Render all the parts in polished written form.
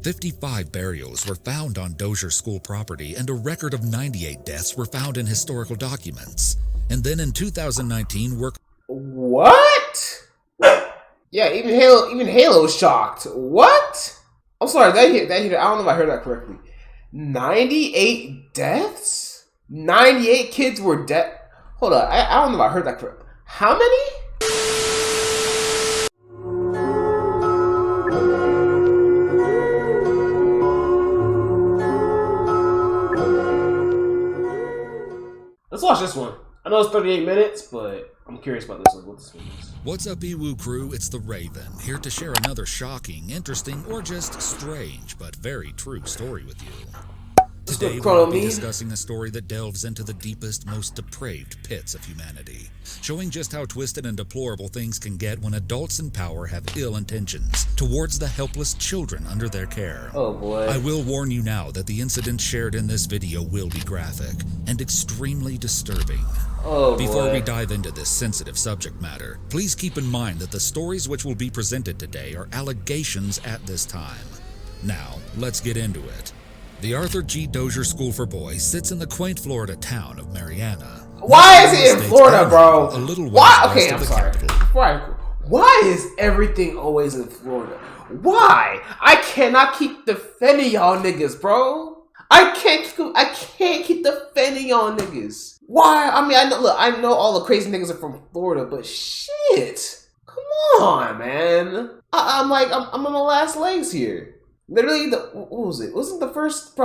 55 burials were found on Dozier School property, and a record of 98 deaths were found in historical documents. And then in 2019, What? Yeah, even Halo's shocked. What? I'm sorry, that hit. I don't know if I heard that correctly. 98 deaths? 98 kids were dead. Hold on, I don't know if I heard that correctly. How many? Let's watch this one. I know it's 38 minutes, but I'm curious about this one. What this one is. What's up, EWU crew? It's the Raven, here to share another shocking, interesting, or just strange but very true story with you. Today we'll be discussing a story that delves into the deepest, most depraved pits of humanity, showing just how twisted and deplorable things can get when adults in power have ill intentions towards the helpless children under their care. Oh boy. I will warn you now that the incidents shared in this video will be graphic and extremely disturbing. Oh boy. Before we dive into this sensitive subject matter, please keep in mind that the stories which will be presented today are allegations at this time. Now, let's get into it. The Arthur G. Dozier School for Boys sits in the quaint Florida town of Marianna. Why is it in Florida, bro? A little why? Okay, I'm sorry. Why is everything always in Florida? Why? I cannot keep defending y'all niggas, bro. I can't keep defending y'all niggas. Why? I mean, I know all the crazy niggas are from Florida, but shit, come on, man. I'm on my last legs here. Literally, what was it? Wasn't the first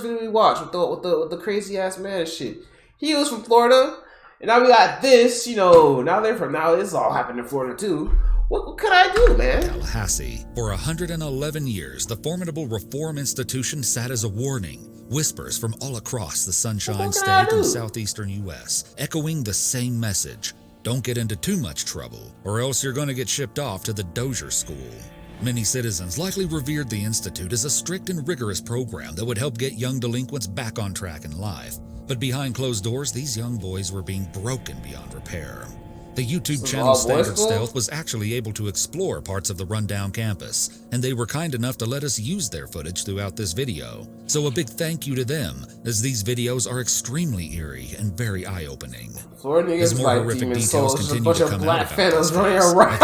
video we watched with the crazy ass man and shit? He was from Florida, and now we got this. Now it's all happening in Florida too. What could I do, man? Tallahassee. For 111 years, the formidable reform institution sat as a warning. Whispers from all across the Sunshine State and southeastern U.S. echoing the same message: don't get into too much trouble, or else you're going to get shipped off to the Dozier School. Many citizens likely revered the Institute as a strict and rigorous program that would help get young delinquents back on track in life. But behind closed doors, these young boys were being broken beyond repair. The YouTube channel Standard Stealth was actually able to explore parts of the rundown campus, and they were kind enough to let us use their footage throughout this video. So a big thank you to them, as these videos are extremely eerie and very eye-opening. As more horrific details continue to come out about this case, running I think it would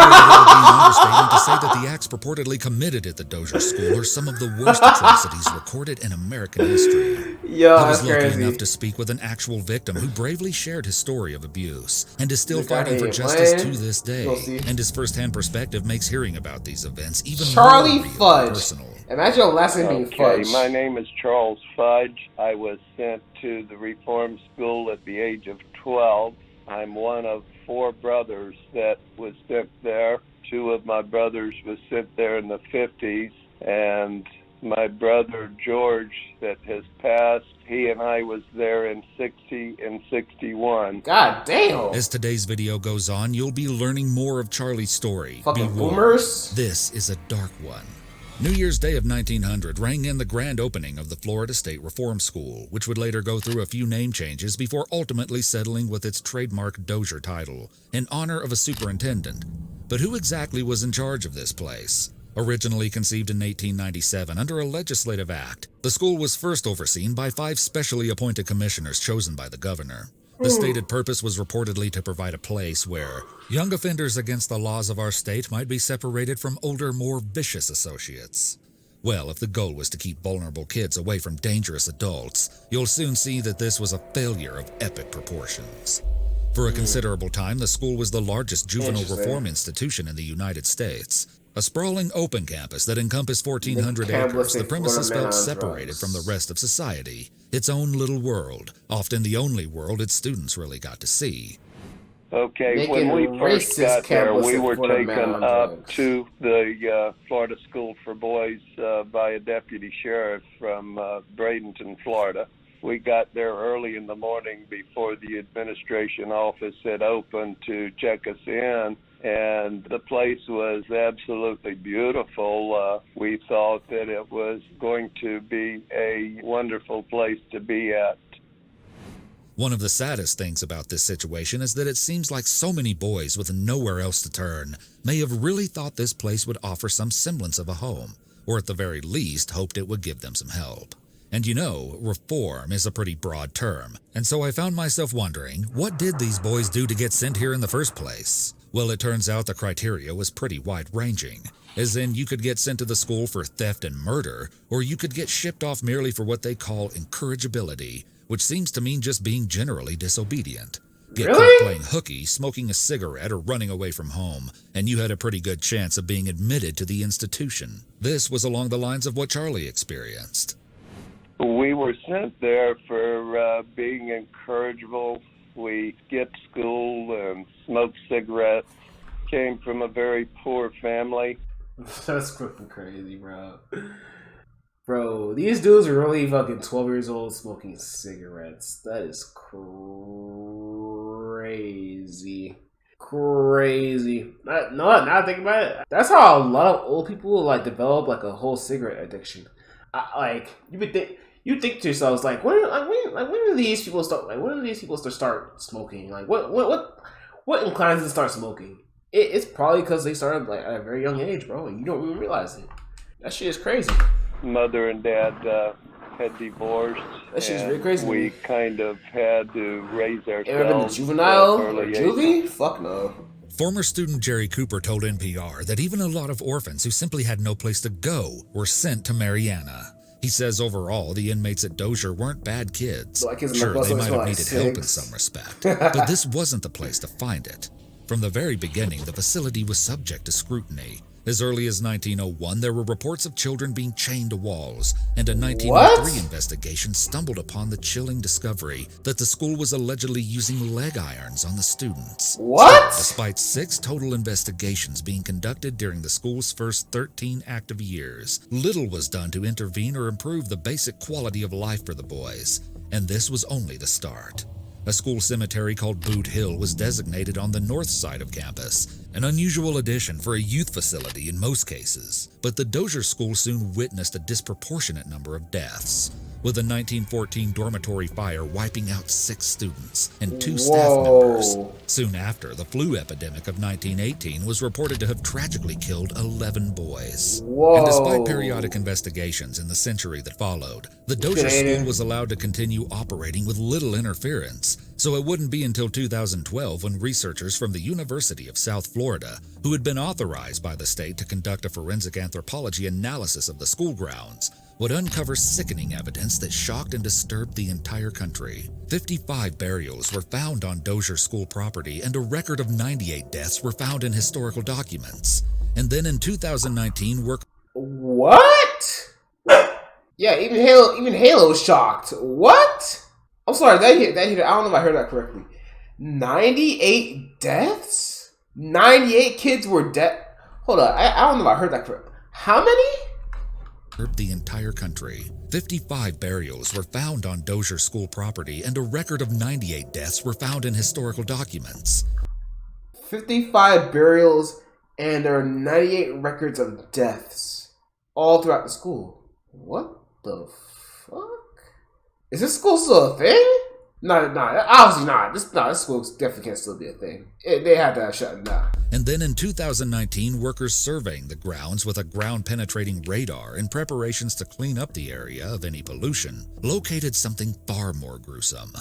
be an understatement to say that the acts purportedly committed at the Dozier School are some of the worst atrocities recorded in American history. I was lucky enough to speak with an actual victim who bravely shared his story of abuse, and is still fighting for justice to this day. And his first-hand perspective makes hearing about these events even more real and personal. Imagine your last name being Fudge. My name is Charles Fudge. I was sent to the reform school at the age of 12. I'm one of 4 brothers that was sent there. 2 of my brothers was sent there in the 50s, and my brother George that has passed, he and I was there in 60 and 61. God damn. As today's video goes on, you'll be learning more of Charlie's story. Fucking boomers. This is a dark one. New Year's Day of 1900 rang in the grand opening of the Florida State Reform School, which would later go through a few name changes before ultimately settling with its trademark Dozier title, in honor of a superintendent. But who exactly was in charge of this place? Originally conceived in 1897 under a legislative act, the school was first overseen by 5 specially appointed commissioners chosen by the governor. The stated purpose was reportedly to provide a place where young offenders against the laws of our state might be separated from older, more vicious associates. Well, if the goal was to keep vulnerable kids away from dangerous adults, you'll soon see that this was a failure of epic proportions. For a considerable time, the school was the largest juvenile reform institution in the United States. A sprawling open campus that encompassed 1,400 acres, the premises felt separated from the rest of society. Its own little world, often the only world its students really got to see. Okay, when we first got there, we were taken up to the Florida School for Boys by a deputy sheriff from Bradenton, Florida. We got there early in the morning before the administration office had opened to check us in, and the place was absolutely beautiful. We thought that it was going to be a wonderful place to be at. One of the saddest things about this situation is that it seems like so many boys with nowhere else to turn may have really thought this place would offer some semblance of a home, or at the very least hoped it would give them some help. And you know, reform is a pretty broad term, and so I found myself wondering, what did these boys do to get sent here in the first place? Well, it turns out the criteria was pretty wide-ranging, as in you could get sent to the school for theft and murder, or you could get shipped off merely for what they call incorrigibility, which seems to mean just being generally disobedient. Get caught playing hooky, smoking a cigarette, or running away from home, and you had a pretty good chance of being admitted to the institution. This was along the lines of what Charlie experienced. We were sent there for being incorrigible. We skipped school and smoked cigarettes. Came from a very poor family. That's fucking crazy, bro. Bro, these dudes are really fucking 12 years old smoking cigarettes. That is crazy. Crazy. Now I think about it, that's how a lot of old people like develop like a whole cigarette addiction. Like you think to yourselves like when do these people start smoking? Like what inclines them to start smoking? It's probably because they started like at a very young age, bro, and you don't even realize it. That shit is crazy. Mother and dad had divorced. That shit's really crazy. We kind of had to raise ourselves. Ever been to juvenile or juvie? Fuck no. Former student Jerry Cooper told NPR that even a lot of orphans who simply had no place to go were sent to Mariana. He says overall, the inmates at Dozier weren't bad kids. Sure, they might have needed help in some respect, but this wasn't the place to find it. From the very beginning, the facility was subject to scrutiny. As early as 1901, there were reports of children being chained to walls, and a 1903 investigation stumbled upon the chilling discovery that the school was allegedly using leg irons on the students. What? So, despite 6 total investigations being conducted during the school's first 13 active years, little was done to intervene or improve the basic quality of life for the boys, and this was only the start. A school cemetery called Boot Hill was designated on the north side of campus, an unusual addition for a youth facility in most cases. But the Dozier School soon witnessed a disproportionate number of deaths, with a 1914 dormitory fire wiping out 6 students and 2 staff members. Soon after, the flu epidemic of 1918 was reported to have tragically killed 11 boys. And despite periodic investigations in the century that followed, the Dozier School was allowed to continue operating with little interference. So it wouldn't be until 2012 when researchers from the University of South Florida, who had been authorized by the state to conduct a forensic anthropology analysis of the school grounds, would uncover sickening evidence that shocked and disturbed the entire country. 55 burials were found on Dozier School property, and a record of 98 deaths were found in historical documents. And then in 2019, What? Yeah, even Halo's shocked. What? I'm sorry, that hit. I don't know if I heard that correctly. 98 deaths? 98 kids were dead. Hold on, I don't know if I heard that correctly. How many? The entire country. 55 burials were found on Dozier School property, and a record of 98 deaths were found in historical documents. 55 burials, and there are 98 records of deaths all throughout the school. What the fuck? Is this school still a thing? No, obviously not. This school definitely can't still be a thing. They had to shut it down. And then in 2019, workers surveying the grounds with a ground-penetrating radar in preparations to clean up the area of any pollution located something far more gruesome.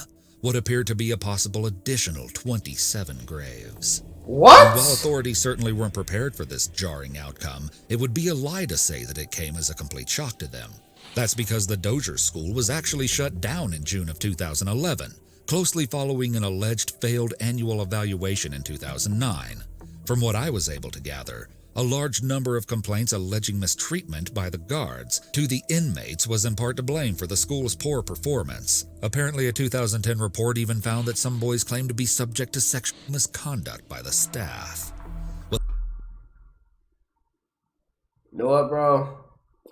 What appeared to be a possible additional 27 graves. What? And while authorities certainly weren't prepared for this jarring outcome, it would be a lie to say that it came as a complete shock to them. That's because the Dozier School was actually shut down in June of 2011, closely following an alleged failed annual evaluation in 2009. From what I was able to gather, a large number of complaints alleging mistreatment by the guards to the inmates was in part to blame for the school's poor performance. Apparently, a 2010 report even found that some boys claimed to be subject to sexual misconduct by the staff. You know what, bro?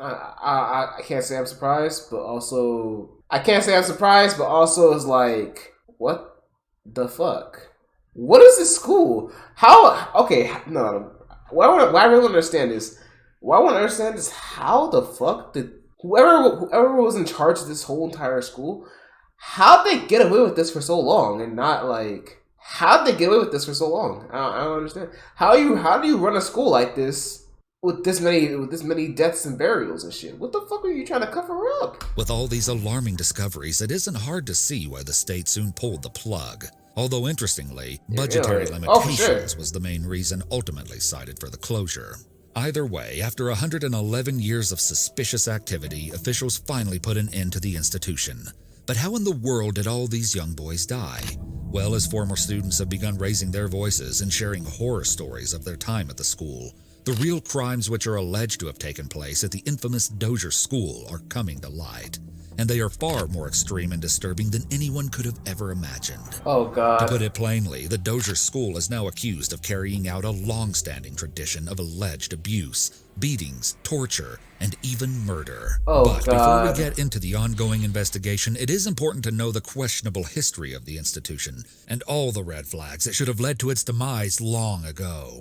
I can't say I'm surprised, but also it's like, what the fuck? What is this school? How? Okay, no. What I really understand is how the fuck did whoever was in charge of this whole entire school, how'd they get away with this for so long and not like how'd they get away with this for so long? I don't understand. How do you run a school like this with this many deaths and burials and shit? What the fuck are you trying to cover up? With all these alarming discoveries, it isn't hard to see why the state soon pulled the plug. Although interestingly, budgetary limitations was the main reason ultimately cited for the closure. Either way, after 111 years of suspicious activity, officials finally put an end to the institution. But how in the world did all these young boys die? Well, as former students have begun raising their voices and sharing horror stories of their time at the school, the real crimes which are alleged to have taken place at the infamous Dozier School are coming to light. And they are far more extreme and disturbing than anyone could have ever imagined. Oh, God. To put it plainly, the Dozier School is now accused of carrying out a long-standing tradition of alleged abuse, beatings, torture, and even murder. Oh, but God. before we get into the ongoing investigation, it is important to know the questionable history of the institution and all the red flags that should have led to its demise long ago.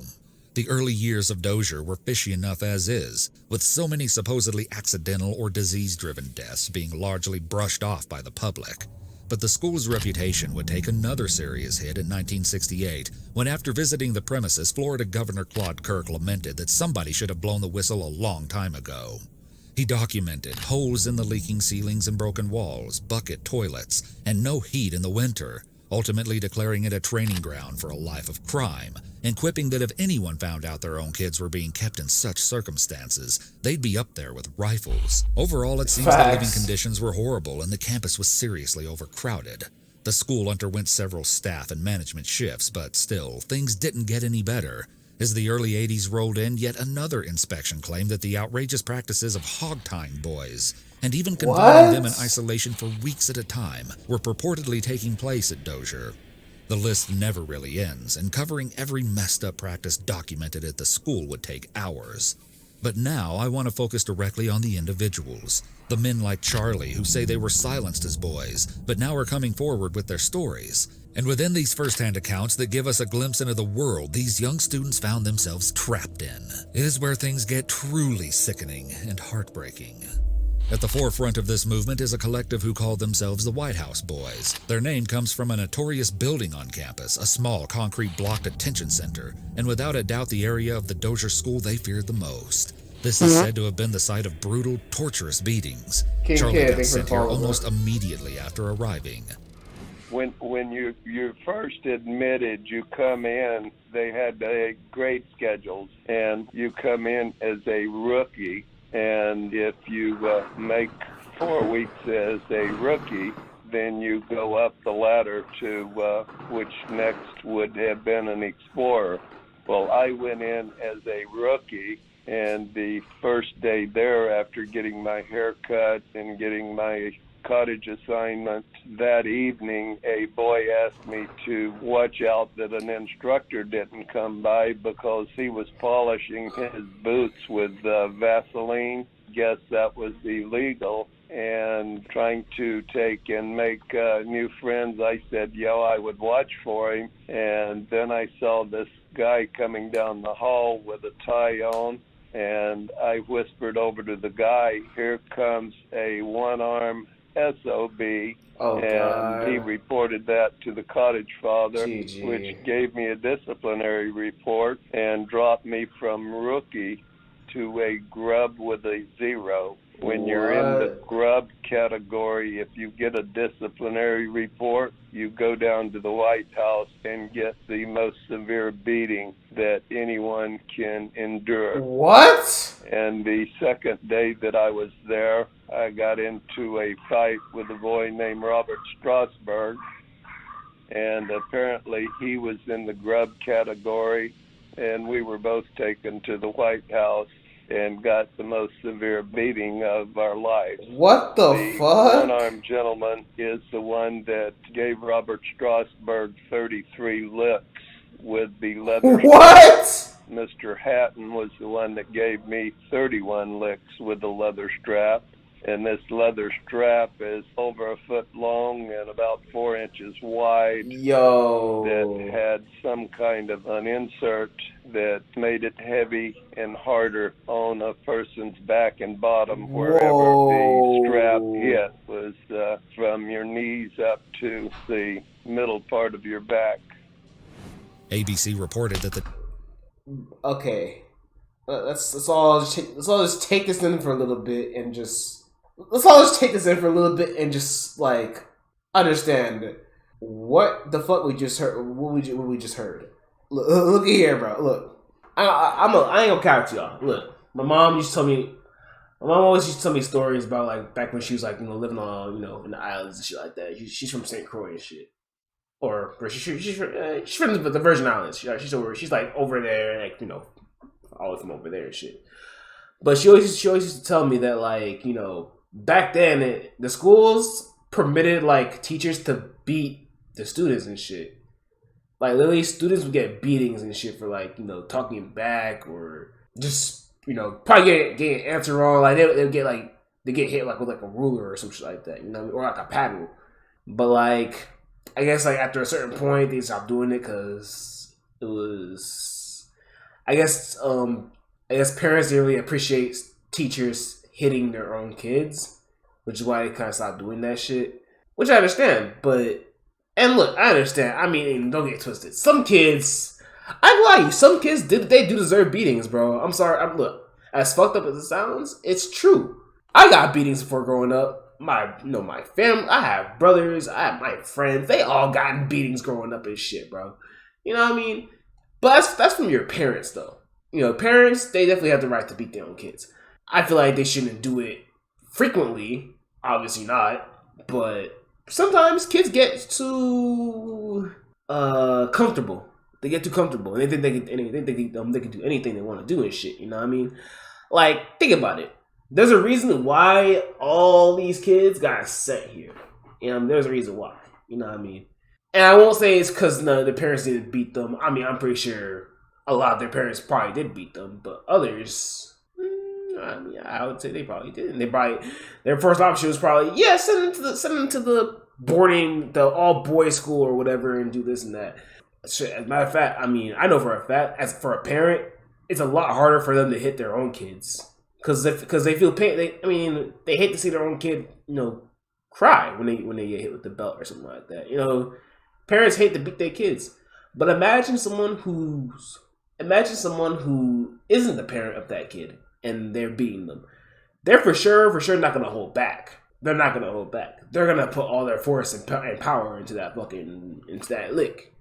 The early years of Dozier were fishy enough as is, with so many supposedly accidental or disease-driven deaths being largely brushed off by the public. But the school's reputation would take another serious hit in 1968, when after visiting the premises, Florida Governor Claude Kirk lamented that somebody should have blown the whistle a long time ago. He documented holes in the leaking ceilings and broken walls, bucket toilets, and no heat in the winter, ultimately declaring it a training ground for a life of crime, and quipping that if anyone found out their own kids were being kept in such circumstances, they'd be up there with rifles. Overall, it seems that living conditions were horrible and the campus was seriously overcrowded. The school underwent several staff and management shifts, but still, things didn't get any better. As the early 80s rolled in, yet another inspection claimed that the outrageous practices of hog-tying boys, and even confining them in isolation for weeks at a time, were purportedly taking place at Dozier. The list never really ends, and covering every messed up practice documented at the school would take hours. But now I want to focus directly on the individuals. The men like Charlie, who say they were silenced as boys, but now are coming forward with their stories. And within these first-hand accounts that give us a glimpse into the world these young students found themselves trapped in, is where things get truly sickening and heartbreaking. At the forefront of this movement is a collective who called themselves the White House Boys. Their name comes from a notorious building on campus, a small concrete block detention center, and without a doubt the area of the Dozier School they feared the most. This is said to have been the site of brutal, torturous beatings. Charlie got sent here almost immediately after arriving. When you first admitted, you come in, they had grade schedules, and you come in as a rookie. And if you make 4 weeks as a rookie, then you go up the ladder to which next would have been an explorer. Well, I went in as a rookie, and the first day there, after getting my hair cut and getting my cottage assignment that evening, a boy asked me to watch out that an instructor didn't come by because he was polishing his boots with Vaseline. Guess that was illegal. And trying to take and make new friends, I said, I would watch for him. And then I saw this guy coming down the hall with a tie on, and I whispered over to the guy, "Here comes a one-armed SOB," and he reported that to the cottage father, which gave me a disciplinary report and dropped me from rookie to a grub with a 0. When you're in the grub category, if you get a disciplinary report, you go down to the White House and get the most severe beating that anyone can endure. What? And the second day that I was there, I got into a fight with a boy named Robert Strasberg, and apparently he was in the grub category, and we were both taken to the White House and got the most severe beating of our lives. What the fuck? The one-armed gentleman is the one that gave Robert Strasberg 33 licks with the leather strap. Mr. Hatton was the one that gave me 31 licks with the leather strap. And this leather strap is over 1 foot long and about 4 inches wide. That had some kind of an insert that made it heavy and harder on a person's back and bottom. Wherever the strap hit was from your knees up to the middle part of your back. ABC reported that Okay. Let's all just take this in for a little bit and just like understand what the fuck we just heard. What we just heard. Look at here, bro. Look, I ain't gonna count to y'all. Look, my mom always used to tell me stories about like back when she was like living on in the islands and shit like that. She's from St. Croix and shit, or she's from the Virgin Islands. She's like over there, like all from over there and shit. But she always used to tell me that like back then the schools permitted like teachers to beat the students and shit. Like literally, students would get beatings and shit for like talking back or just probably getting an answer wrong. Like they get hit like with like a ruler or some shit like that, or like a paddle. But like I guess like after a certain point they stopped doing it because it was I guess parents didn't really appreciate teachers hitting their own kids, which is why they kind of stopped doing that shit. Which I understand, and look, I understand. I mean, don't get twisted. Some kids, I lie to you, some kids do deserve beatings, bro. I'm sorry. Look, as fucked up as it sounds, it's true. I got beatings before growing up. My family, I have brothers, I have my friends. They all gotten beatings growing up and shit, bro. You know what I mean? But that's from your parents, though. Parents, they definitely have the right to beat their own kids. I feel like they shouldn't do it frequently. Obviously not. But sometimes kids get too comfortable. They get too comfortable. And they think they can do anything they want to do and shit. You know what I mean? Like, think about it. There's a reason why all these kids got sent here. There's a reason why. You know what I mean? And I won't say it's because their parents didn't beat them. I mean, I'm pretty sure a lot of their parents probably did beat them, but others, I would say they probably didn't. Their first option was probably send them to the boarding, the all boys school or whatever, and do this and that. As a matter of fact, I mean, I know for a fact, as for a parent, it's a lot harder for them to hit their own kids because they feel pain. They hate to see their own kid, cry when they get hit with the belt or something like that. Parents hate to beat their kids, but imagine someone who isn't the parent of that kid and they're beating them. They're for sure not going to hold back. They're not going to hold back. They're going to put all their force and power into that lick.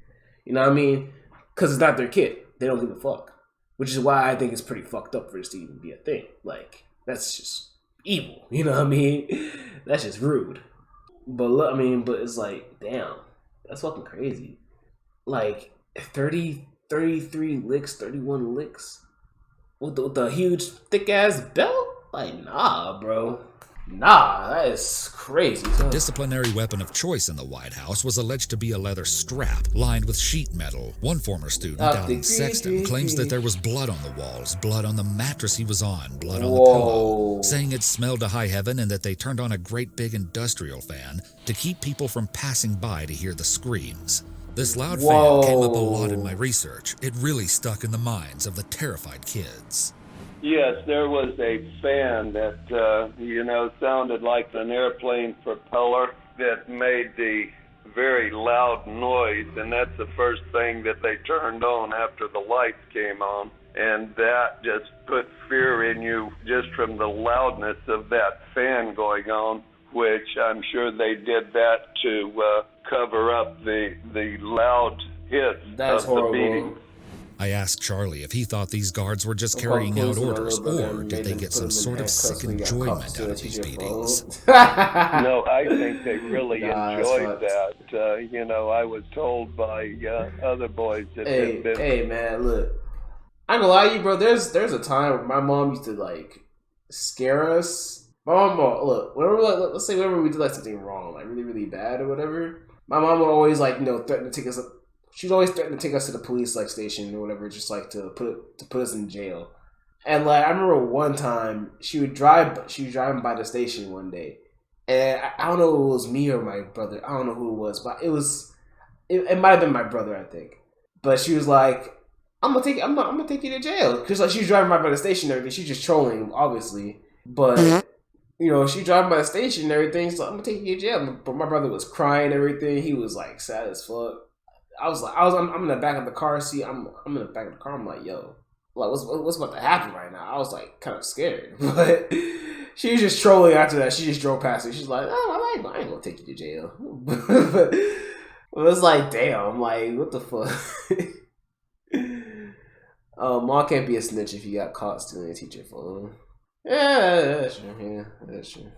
You know what I mean? Because it's not their kid. They don't give a fuck. Which is why I think it's pretty fucked up for this to even be a thing. Like, that's just evil. You know what I mean? That's just rude. But it's like, damn. That's fucking crazy. Like, 33 licks, 31 licks? With the huge, thick-ass belt? Like, nah, bro. Nah, that is crazy. The disciplinary weapon of choice in the White House was alleged to be a leather strap lined with sheet metal. One former student, Alan Sexton, claims that there was blood on the walls, blood on the mattress he was on, blood on the pillow, saying it smelled to high heaven and that they turned on a great big industrial fan to keep people from passing by to hear the screams. This loud fan came up a lot in my research. It really stuck in the minds of the terrified kids. Yes, there was a fan that, sounded like an airplane propeller that made the very loud noise, and that's the first thing that they turned on after the lights came on. And that just put fear in you just from the loudness of that fan going on, which I'm sure they did that to cover up the loud hits That's of horrible. The beating. I asked Charlie if he thought these guards were just carrying out orders, or did they get some sort of sick enjoyment out of these beatings. No, I think they really enjoyed that. I was told by other boys that had been... Hey, man, look. I ain't gonna lie to you, bro. There's a time where my mom used to, like, scare us. My mom, look, let's say whenever we did, like, something wrong, like, really, really bad or whatever, my mom would always, like, threaten to take us up. She'd always threaten to take us to the police like station or whatever, just like to put us in jail. And like I remember one time she was driving by the station one day, and I don't know if it was me or my brother. I don't know who it was, but it might have been my brother, I think. But she was like, I'm gonna take you to jail, because like she was driving by the station and everything. She's just trolling, obviously, but. She driving by the station and everything, so I'm gonna take you to jail. But my brother was crying and everything. He was like sad as fuck. I'm in the back of the car seat. I'm in the back of the car. I'm like, yo, like, what's about to happen right now? I was like kind of scared, but she was just trolling after that. She just drove past me. She's like, oh, I ain't gonna take you to jail. But it was like, damn, I'm like, what the fuck? Mom can't be a snitch if you got caught stealing a teacher phone. Yeah, that's true. Yeah, that's true.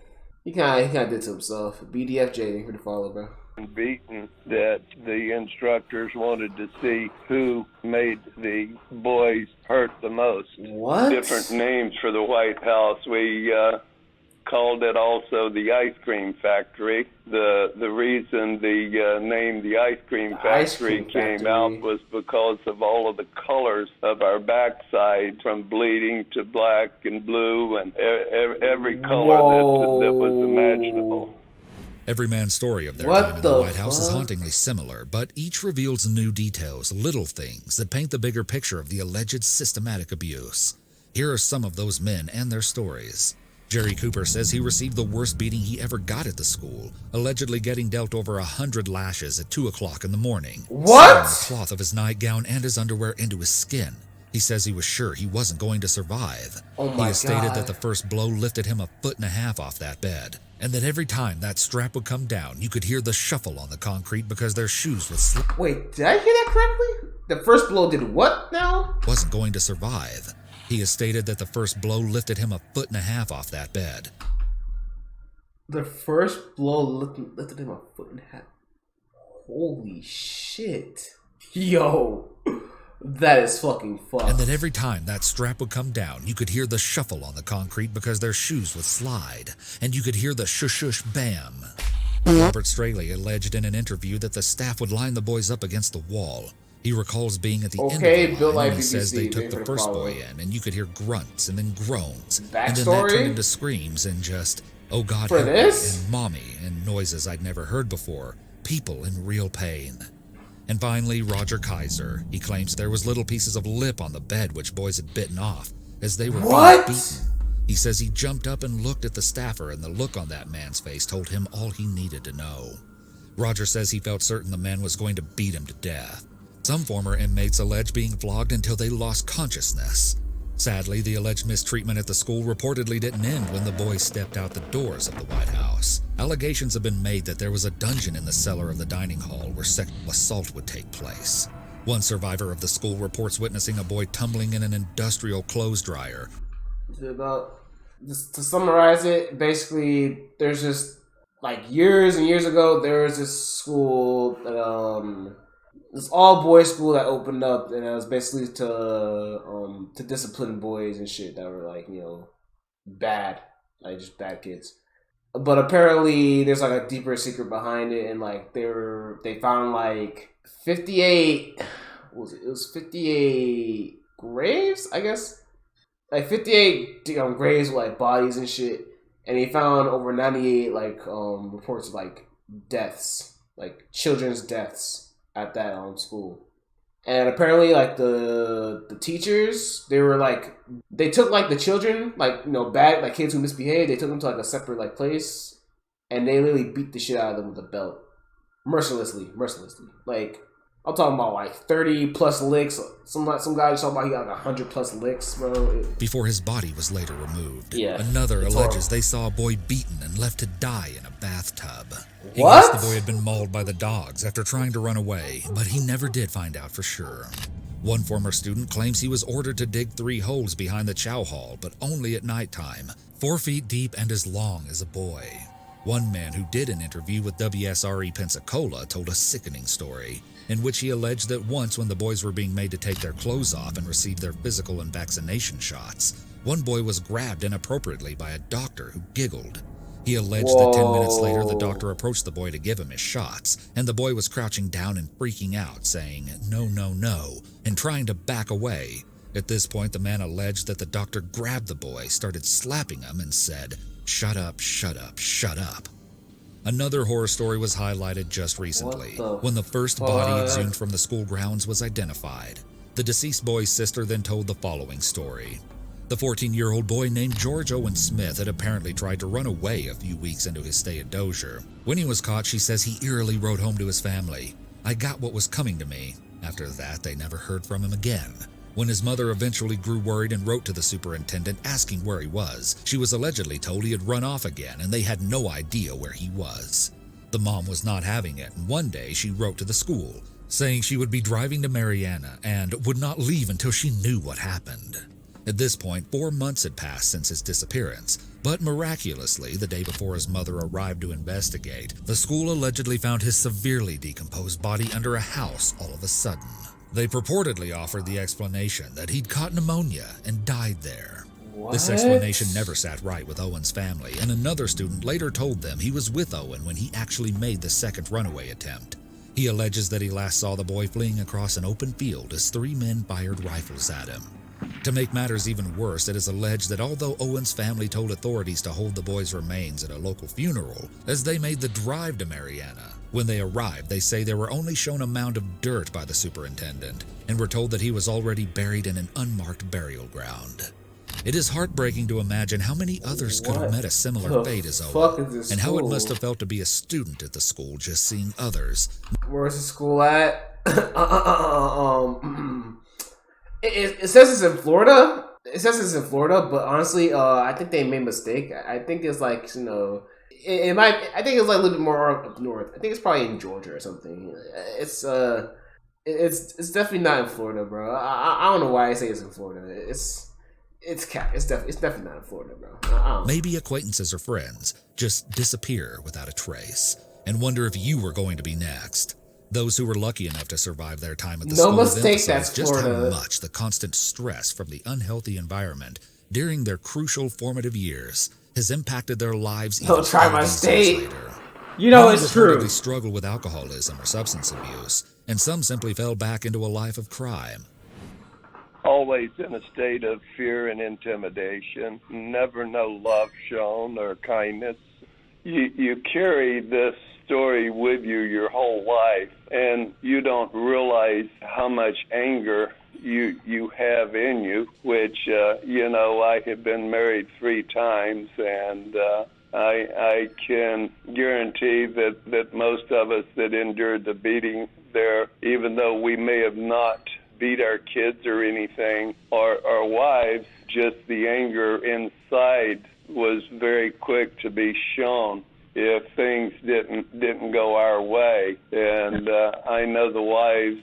He kind of did to himself. BDFJ, thank you for the follow, bro. Beaten that the instructors wanted to see who made the boys hurt the most. What? Different names for the White House. We called it also the ice cream factory. The reason the name the ice cream factory came out was because of all of the colors of our backside, from bleeding to black and blue and every color that was imaginable. Every man's story of their time in the White House is hauntingly similar, but each reveals new details, little things that paint the bigger picture of the alleged systematic abuse. Here are some of those men and their stories. Jerry Cooper says he received the worst beating he ever got at the school, allegedly getting dealt over 100 lashes at 2 o'clock in the morning. What? The cloth of his nightgown and his underwear into his skin. He says he was sure he wasn't going to survive. Oh my God. He has stated that the first blow lifted him 1.5 feet off that bed, and that every time that strap would come down, you could hear the shuffle on the concrete because their shoes would slip. Wait, did I hear that correctly? The first blow did what now? Wasn't going to survive. He has stated that the first blow lifted him 1.5 feet off that bed. The first blow lifted him 1.5 feet. Holy shit. Yo. That is fucking fun. And that every time that strap would come down, you could hear the shuffle on the concrete because their shoes would slide, and you could hear the shush bam. Robert Straley alleged in an interview that the staff would line the boys up against the wall. He recalls being at the end of the line, and he says they took the first boy in, and you could hear grunts and then groans, and then that turned into screams and just, oh God, help me, and mommy, and noises I'd never heard before, people in real pain. And finally, Roger Kaiser. He claims there was little pieces of lip on the bed which boys had bitten off as they were being beaten. He says he jumped up and looked at the staffer, and the look on that man's face told him all he needed to know. Roger says he felt certain the man was going to beat him to death. Some former inmates allege being flogged until they lost consciousness. Sadly, the alleged mistreatment at the school reportedly didn't end when the boys stepped out the doors of the White House. Allegations have been made that there was a dungeon in the cellar of the dining hall where sexual assault would take place. One survivor of the school reports witnessing a boy tumbling in an industrial clothes dryer. Just to summarize it, basically, there's just, like, years and years ago, there was this school that, this all-boys school that opened up, and it was basically to discipline boys and shit that were, like, you know, bad, like, just bad kids. But apparently, there's, like, a deeper secret behind it, and, like, they found, like, 58, what was it? It was 58 graves, I guess? Like, 58 graves with, like, bodies and shit, and he found over 98, like, reports of, like, deaths, like, children's deaths at that school. And apparently, like, the teachers, they took, like, the children, like, you know, bad, like, kids who misbehaved, they took them to, like, a separate, like, place, and they literally beat the shit out of them with a belt. Mercilessly. Like, I'm talking about, like, 30 plus licks. Some guy was talking about he got, like, 100 plus licks, bro. Before his body was later removed. Yeah. Another alleges they saw a boy beaten and left to die in a bathtub. He What? guessed the boy had been mauled by the dogs after trying to run away, but he never did find out for sure. One former student claims he was ordered to dig 3 holes behind the chow hall, but only at nighttime, 4 feet deep and as long as a boy. One man who did an interview with WSRE Pensacola told a sickening story, in which he alleged that once when the boys were being made to take their clothes off and receive their physical and vaccination shots, one boy was grabbed inappropriately by a doctor who giggled. He alleged that 10 minutes later the doctor approached the boy to give him his shots, and the boy was crouching down and freaking out, saying, "No, no, no," and trying to back away. At this point, the man alleged that the doctor grabbed the boy, started slapping him, and said, "Shut up, shut up, shut up." Another horror story was highlighted just recently, when the first body exhumed from the school grounds was identified. The deceased boy's sister then told the following story. The 14-year-old boy named George Owen Smith had apparently tried to run away a few weeks into his stay at Dozier. When he was caught, she says he eerily wrote home to his family, "I got what was coming to me." After that, they never heard from him again. When his mother eventually grew worried and wrote to the superintendent asking where he was, she was allegedly told he had run off again and they had no idea where he was. The mom was not having it, and one day she wrote to the school, saying she would be driving to Marianna and would not leave until she knew what happened. At this point, 4 months had passed since his disappearance, but miraculously, the day before his mother arrived to investigate, the school allegedly found his severely decomposed body under a house all of a sudden. They purportedly offered the explanation that he'd caught pneumonia and died there. What? This explanation never sat right with Owen's family, and another student later told them he was with Owen when he actually made the second runaway attempt. He alleges that he last saw the boy fleeing across an open field as 3 men fired rifles at him. To make matters even worse, it is alleged that although Owen's family told authorities to hold the boy's remains at a local funeral, as they made the drive to Marianna, when they arrived, they say they were only shown a mound of dirt by the superintendent and were told that he was already buried in an unmarked burial ground. It is heartbreaking to imagine how many others could have met a similar fate as Owen, and how it must have felt to be a student at the school just seeing others. Where's the school at? It says it's in Florida. It says it's in Florida, but honestly, I think they made a mistake. I think it's like, you know, it might. I think it's like a little bit more up north. I think it's probably in Georgia or something. It's definitely not in Florida, bro. I don't know why I say it's in Florida. It's definitely not in Florida, bro. Maybe acquaintances or friends just disappear without a trace and wonder if you were going to be next. Those who were lucky enough to survive their time at the school emphasize just how much the constant stress from the unhealthy environment during their crucial formative years has impacted their lives. Don't try my state. Later. You know it's true. They struggle with alcoholism or substance abuse, and some simply fell back into a life of crime. Always in a state of fear and intimidation, never no love shown or kindness. You carry this story with you your whole life, and you don't realize how much anger you have in you, which, I have been married 3 times, and I can guarantee that most of us that endured the beating there, even though we may have not beat our kids or anything, our wives, just the anger inside was very quick to be shown if things didn't go our way. And I know the wives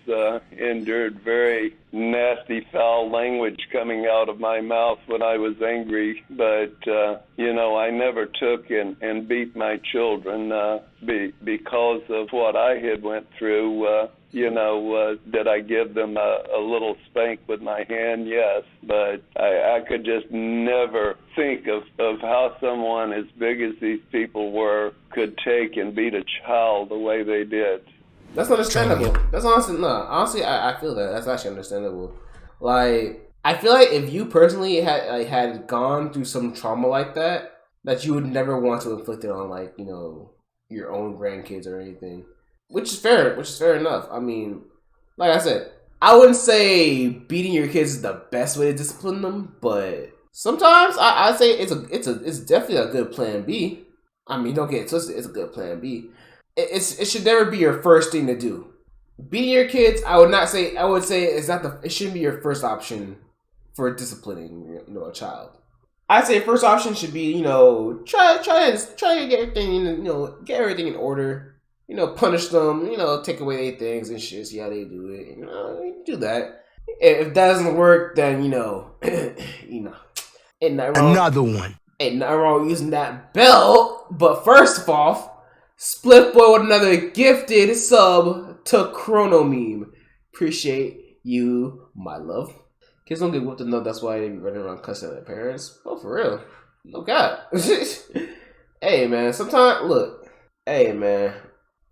endured very nasty, foul language coming out of my mouth when I was angry, but I never took and beat my children because of what I had went through. Did I give them a little spank with my hand? Yes, but I could just never think of how someone as big as these people were could take and beat a child the way they did. That's understandable. That's honestly, I feel that. That's actually understandable. Like, I feel like if you personally had gone through some trauma like that you would never want to inflict it on, like, your own grandkids or anything. Which is fair enough. I mean, like I said, I wouldn't say beating your kids is the best way to discipline them, but sometimes I'd say it's definitely a good plan B. I mean, don't get it twisted, it's a good plan B. It should never be your first thing to do. Beating your kids, I would say it shouldn't be your first option for disciplining, a child. I'd say first option should be, try to get everything in order. Punish them, take away their things and shit, see how they do it. You do that. If that doesn't work, then, ain't nothing wrong. Another one. Ain't nothing wrong using that belt. But first off, Split Boy with another gifted sub to Chrono Meme. Appreciate you, my love. Kids don't get whooped enough, that's why they be running around cussing at their parents. Oh, for real. No God. Hey, man, sometimes, look. Hey, man.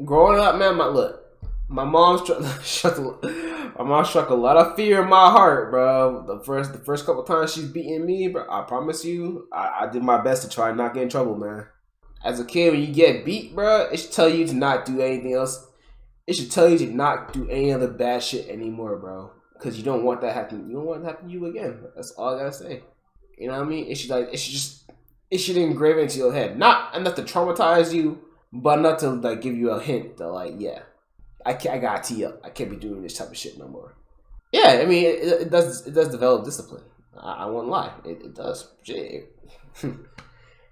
Growing up, man, my mom struck a lot of fear in my heart, bro. The first couple times she's beating me, bro, I promise you, I did my best to try and not get in trouble, man. As a kid, when you get beat, bro, it should tell you to not do anything else. It should tell you to not do any other bad shit anymore, bro. Because you don't want that happen. You don't want it to happen to you again. That's all I gotta say. You know what I mean? It should engrave it into your head. Not enough to traumatize you, but enough to give you a hint that I gotta tee up. I can't be doing this type of shit no more. Yeah, I mean, it does develop discipline. I won't lie, it does.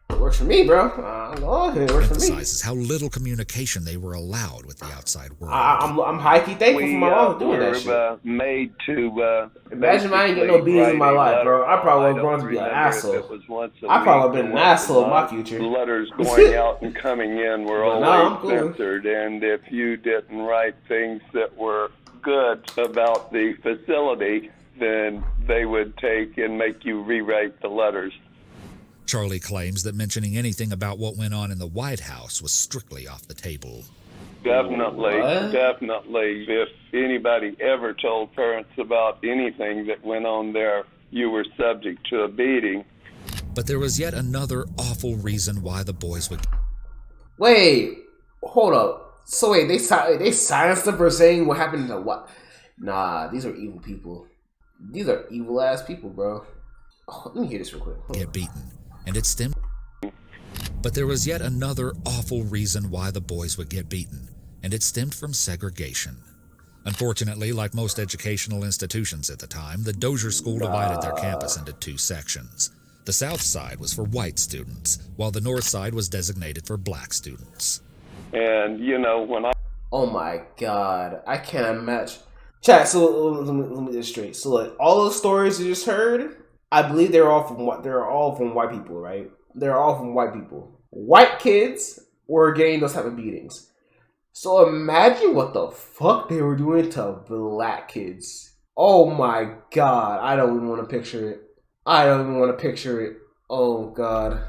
It works for me, bro. It works for me. Emphasizes how little communication they were allowed with the outside world. I'm high-key thankful for my mom doing that shit. Made to imagine I ain't get no B's in my life, bro. I probably would have grown to be an asshole. I probably would have been an asshole in my future. Letters going out and coming in were always censored, and if you didn't write things that were good about the facility, then they would take and make you rewrite the letters. Charlie claims that mentioning anything about what went on in the White House was strictly off the table. Definitely. If anybody ever told parents about anything that went on there, you were subject to a beating. But there was yet another awful reason why the boys would... Wait, hold up. So wait, they silenced them for saying what happened in the what? Nah, these are evil people. These are evil ass people, bro. Oh, let me hear this real quick. Get beaten. And it stemmed. But there was yet another awful reason why the boys would get beaten, and it stemmed from segregation. Unfortunately, like most educational institutions at the time, the Dozier School divided their campus into two sections. The south side was for white students, while the north side was designated for black students. And, when I... Oh my god, I can't imagine. Chat, so let me get this straight. So, like, all those stories you just heard... I believe they're all from white people, right? They're all from white people. White kids were getting those type of beatings. So imagine what the fuck they were doing to black kids. Oh my god, I don't even want to picture it. Oh god.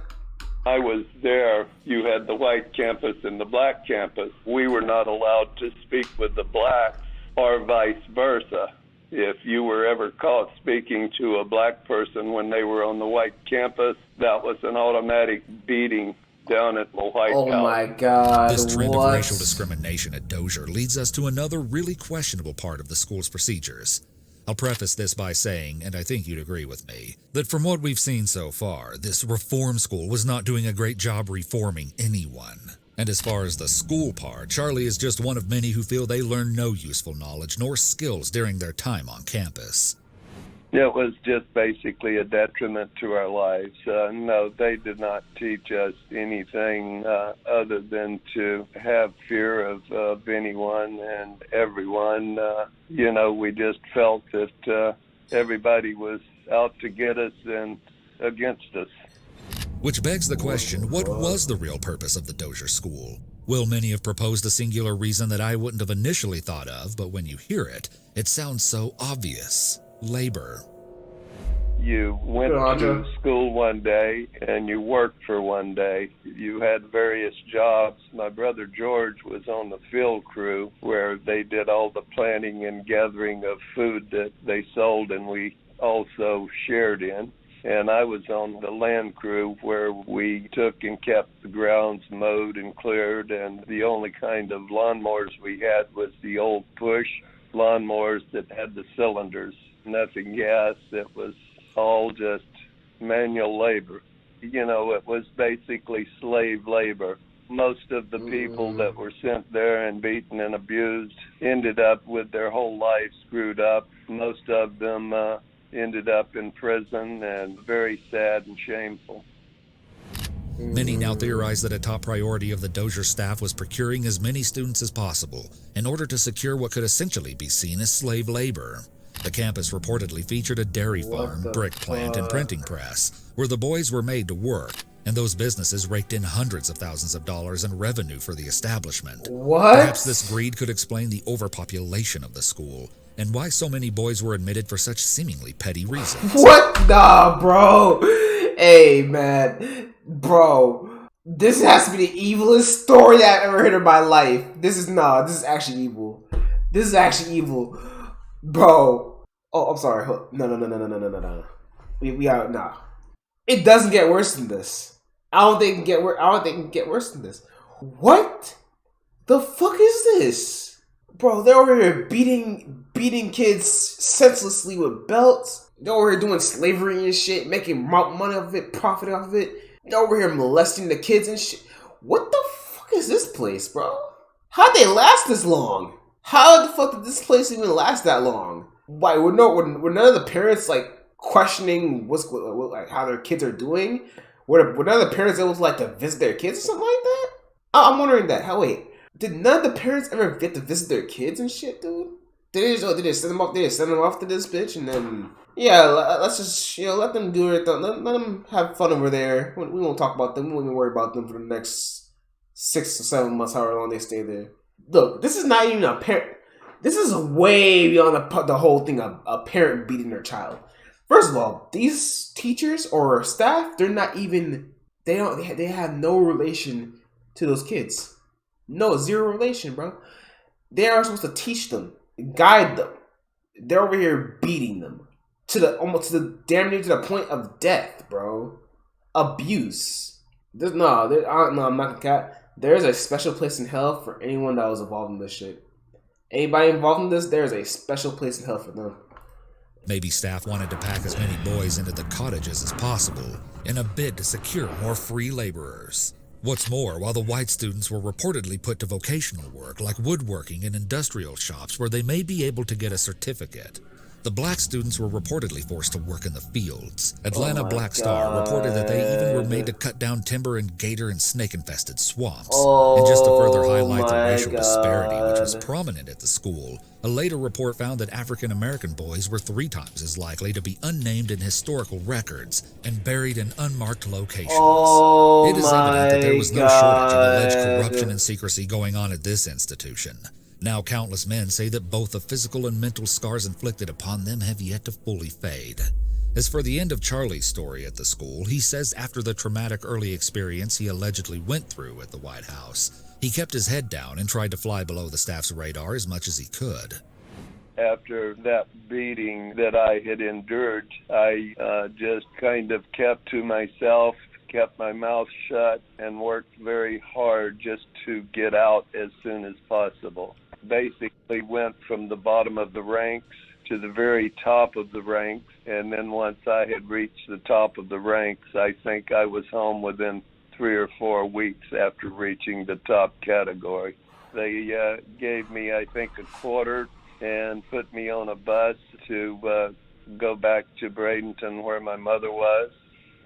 I was there. You had the white campus and the black campus. We were not allowed to speak with the blacks or vice versa. If you were ever caught speaking to a black person when they were on the white campus, that was an automatic beating down at the White House. Oh my god, This trend of racial discrimination at Dozier leads us to another really questionable part of the school's procedures. I'll preface this by saying, and I think you'd agree with me, that from what we've seen so far, this reform school was not doing a great job reforming anyone. And as far as the school part, Charlie is just one of many who feel they learn no useful knowledge nor skills during their time on campus. It was just basically a detriment to our lives. No, they did not teach us anything other than to have fear of anyone and everyone. We just felt that everybody was out to get us and against us. Which begs the question, what was the real purpose of the Dozier School? Well, many have proposed a singular reason that I wouldn't have initially thought of, but when you hear it, it sounds so obvious. Labor. You went to school one day and you worked for one day. You had various jobs. My brother George was on the field crew where they did all the planting and gathering of food that they sold and we also shared in. And I was on the land crew where we took and kept the grounds mowed and cleared, and the only kind of lawnmowers we had was the old push lawnmowers that had the cylinders, nothing gas. It was all just manual labor. It was basically slave labor. Most of the people that were sent there and beaten and abused ended up with their whole life screwed up. Most of them ended up in prison, and very sad and shameful. Many now theorize that a top priority of the Dozier staff was procuring as many students as possible in order to secure what could essentially be seen as slave labor. The campus reportedly featured a dairy farm, brick plant, and printing press, where the boys were made to work, and those businesses raked in hundreds of thousands of dollars in revenue for the establishment. What? Perhaps this greed could explain the overpopulation of the school, and why so many boys were admitted for such seemingly petty reasons. What? Nah, bro. Hey, man. Bro. This has to be the evilest story I've ever heard in my life. This is actually evil. This is actually evil. Bro. Oh, I'm sorry. No. We are, nah. It doesn't get worse than this. I don't think it can get worse than this. What the fuck is this? Bro, they're over here beating kids senselessly with belts. They're over here doing slavery and shit, making money off of it, profiting off of it. They're over here molesting the kids and shit. What the fuck is this place, bro? How'd they last this long? How the fuck did this place even last that long? Why? Were none of the parents like questioning like how their kids are doing? Were none of the parents able to like to visit their kids or something like that? I'm wondering that. Did none of the parents ever get to visit their kids and shit, dude? Did they send them off? Did they send them off to this bitch and then let's just let them do it. Let them have fun over there. We won't talk about them. We won't even worry about them for the next 6 to 7 months, however long they stay there. Look, this is not even a parent. This is way beyond the whole thing of a parent beating their child. First of all, these teachers or staff, they're not even. They have no relation to those kids. No, zero relation, bro. They are supposed to teach them, guide them. They're over here beating them almost to the damn near to the point of death, bro. Abuse. I'm not gonna cat. There's a special place in hell for anyone that was involved in this shit. Anybody involved in this, there's a special place in hell for them. Maybe staff wanted to pack as many boys into the cottages as possible in a bid to secure more free laborers. What's more, while the white students were reportedly put to vocational work like woodworking in industrial shops where they may be able to get a certificate, the black students were reportedly forced to work in the fields. Atlanta Black Star reported that they even were made to cut down timber in gator and snake-infested swamps. And just to further highlight the racial disparity which was prominent at the school, a later report found that African-American boys were 3 times as likely to be unnamed in historical records and buried in unmarked locations. It is evident that there was no shortage of alleged corruption and secrecy going on at this institution. Now countless men say that both the physical and mental scars inflicted upon them have yet to fully fade. As for the end of Charlie's story at the school, he says after the traumatic early experience he allegedly went through at the White House, he kept his head down and tried to fly below the staff's radar as much as he could. After that beating that I had endured, I just kind of kept to myself, kept my mouth shut, and worked very hard just to get out as soon as possible. Basically went from the bottom of the ranks to the very top of the ranks, and then once I had reached the top of the ranks, I think I was home within 3 or 4 weeks after reaching the top category. They gave me, I think, a quarter and put me on a bus to go back to Bradenton where my mother was,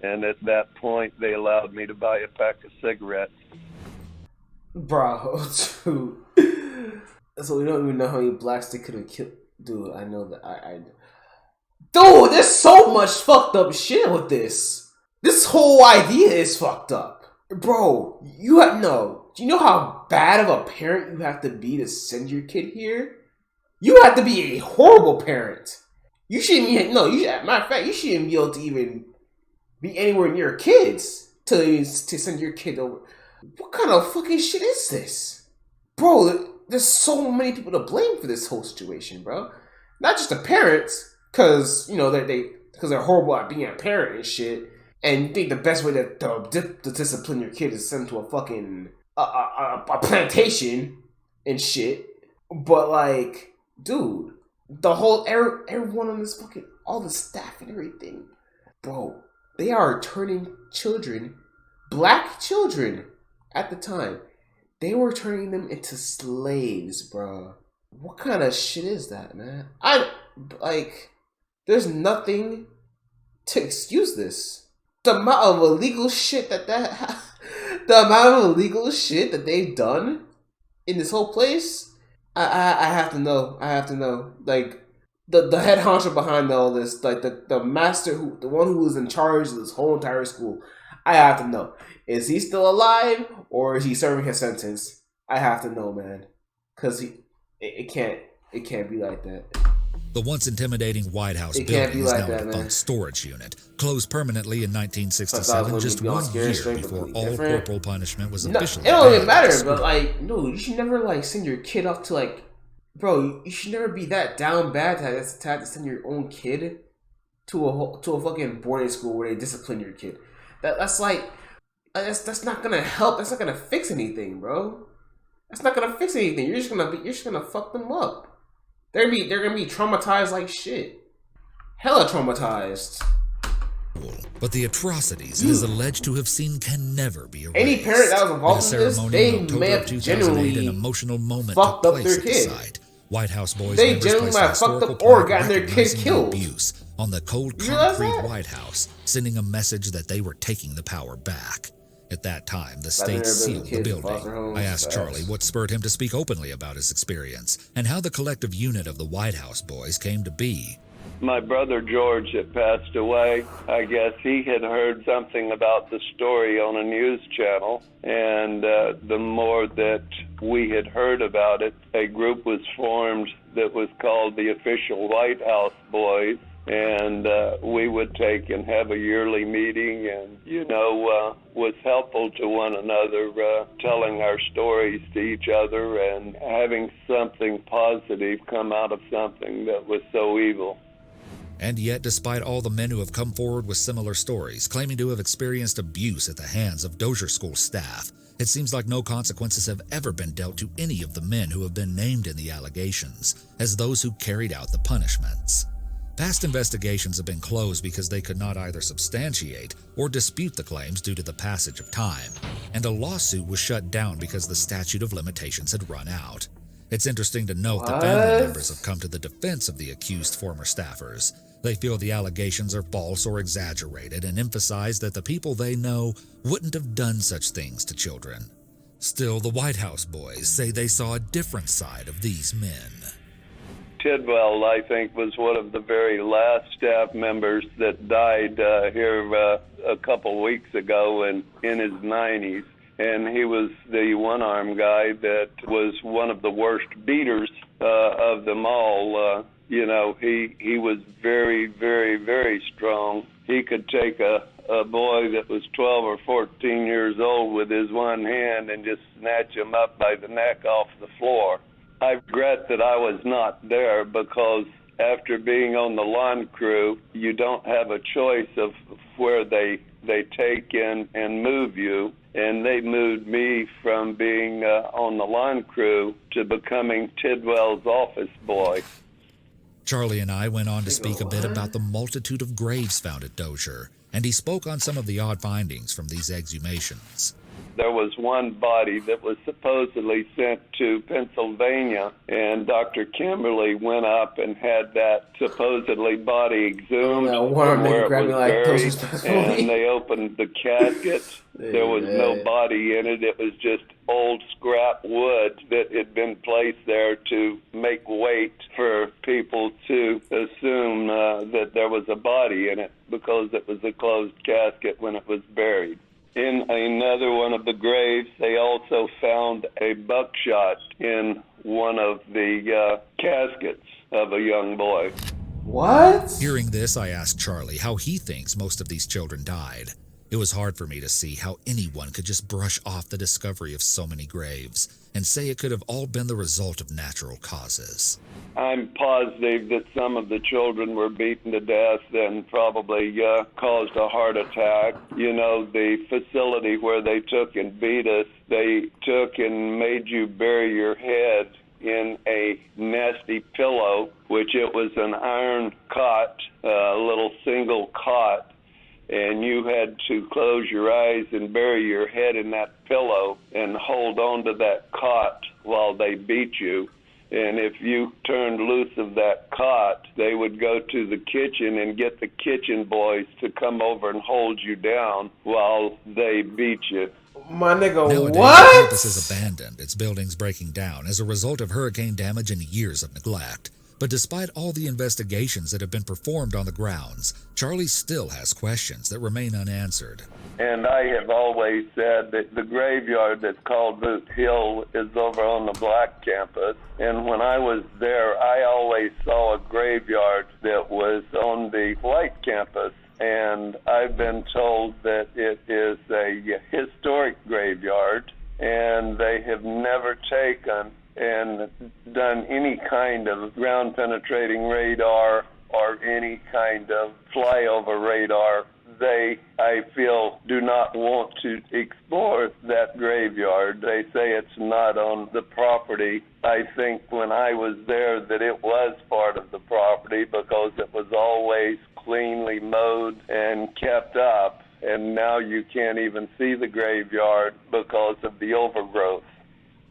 and at that point they allowed me to buy a pack of cigarettes. Bro, dude. So we don't even know how many blacks they could have killed. Dude, I know that Dude, there's so much fucked up shit with this. This whole idea is fucked up. Bro, do you know how bad of a parent you have to be to send your kid here? You have to be a horrible parent. You shouldn't matter of fact, you shouldn't be able to even be anywhere near kids to send your kid over. What kind of fucking shit is this? Bro, there's so many people to blame for this whole situation, bro. Not just the parents, because they're horrible at being a parent and shit, and you think the best way to discipline your kid is send them to a fucking a plantation and shit. But like, dude, the whole everyone on this fucking all the staff and everything, bro, they are turning children, black children at the time. They were turning them into slaves, bro. What kind of shit is that, man? There's nothing to excuse this. The amount of illegal shit that they've done in this whole place, I have to know. Like, the head honcho behind all this, like the master, the one who was in charge of this whole entire school, I have to know. Is he still alive or is he serving his sentence? I have to know, man, because it can't be like that. The once intimidating White House building is now a defunct storage unit, closed permanently in 1967, just 1 year before all corporal punishment was officially. It don't even matter, but like, no, you should never like send your kid off to like, bro, you should never be that down bad to have to send your own kid to a fucking boarding school where they discipline your kid. That's not gonna help. That's not gonna fix anything, bro. That's not gonna fix anything. You're just gonna fuck them up. They're gonna be traumatized like shit. Hella traumatized. But the atrocities it is alleged to have seen can never be erased. Any parent that was involved in this, they may have genuinely an emotional moment fucked took up place their at the kid. site, White House boys They members genuinely placed a might have fucked historical up or plaque gotten their kid recognizing the killed. abuse on the cold You realize concrete that? White House, sending a message that they were taking the power back. At that time, the state Rather than sealed the kids in building. foster homes, I asked facts. Charlie what spurred him to speak openly about his experience and how the collective unit of the White House boys came to be. My brother George had passed away. I guess he had heard something about the story on a news channel, and the more that we had heard about it, a group was formed that was called the Official White House Boys, and we would take and have a yearly meeting and, was helpful to one another, telling our stories to each other and having something positive come out of something that was so evil. And yet, despite all the men who have come forward with similar stories, claiming to have experienced abuse at the hands of Dozier School staff, it seems like no consequences have ever been dealt to any of the men who have been named in the allegations as those who carried out the punishments. Past investigations have been closed because they could not either substantiate or dispute the claims due to the passage of time, and a lawsuit was shut down because the statute of limitations had run out. It's interesting to note that family members have come to the defense of the accused former staffers. They feel the allegations are false or exaggerated and emphasize that the people they know wouldn't have done such things to children. Still, the White House boys say they saw a different side of these men. Tidwell, I think, was one of the very last staff members that died here a couple weeks ago in his 90s. And he was the one-armed guy that was one of the worst beaters of them all. He was very, very, very strong. He could take a boy that was 12 or 14 years old with his one hand and just snatch him up by the neck off the floor. I regret that I was not there because after being on the lawn crew, you don't have a choice of where they take in and move you. And they moved me from being on the lawn crew to becoming Tidwell's office boy. Charlie and I went on to speak a bit about the multitude of graves found at Dozier, and he spoke on some of the odd findings from these exhumations. There was one body that was supposedly sent to Pennsylvania, and Dr. Kimberly went up and had that supposedly body exhumed from where it was buried, and they opened the casket. There was no body in it. It was just old scrap wood that had been placed there to make weight for people to assume that there was a body in it because it was a closed casket when it was buried. In another one of the graves, they also found a buckshot in one of the caskets of a young boy. What? Hearing this, I asked Charlie how he thinks most of these children died. It was hard for me to see how anyone could just brush off the discovery of so many graves and say it could have all been the result of natural causes. I'm positive that some of the children were beaten to death and probably caused a heart attack. The facility where they took and beat us, they took and made you bury your head in a nasty pillow, which it was an iron cot, a little single cot, and you had to close your eyes and bury your head in that pillow and hold on to that cot while they beat you. And if you turned loose of that cot, they would go to the kitchen and get the kitchen boys to come over and hold you down while they beat you. My nigga, Nowadays, what? the campus is abandoned, its buildings breaking down as a result of hurricane damage and years of neglect. But despite all the investigations that have been performed on the grounds, Charlie still has questions that remain unanswered. And I have always said that the graveyard that's called Boot Hill is over on the black campus. And when I was there, I always saw a graveyard that was on the white campus. And I've been told that it is a historic graveyard, and they have never taken and done any kind of ground penetrating radar or any kind of flyover radar. They, I feel, do not want to explore that graveyard. They say it's not on the property. I think when I was there that it was part of the property because it was always cleanly mowed and kept up, and now you can't even see the graveyard because of the overgrowth.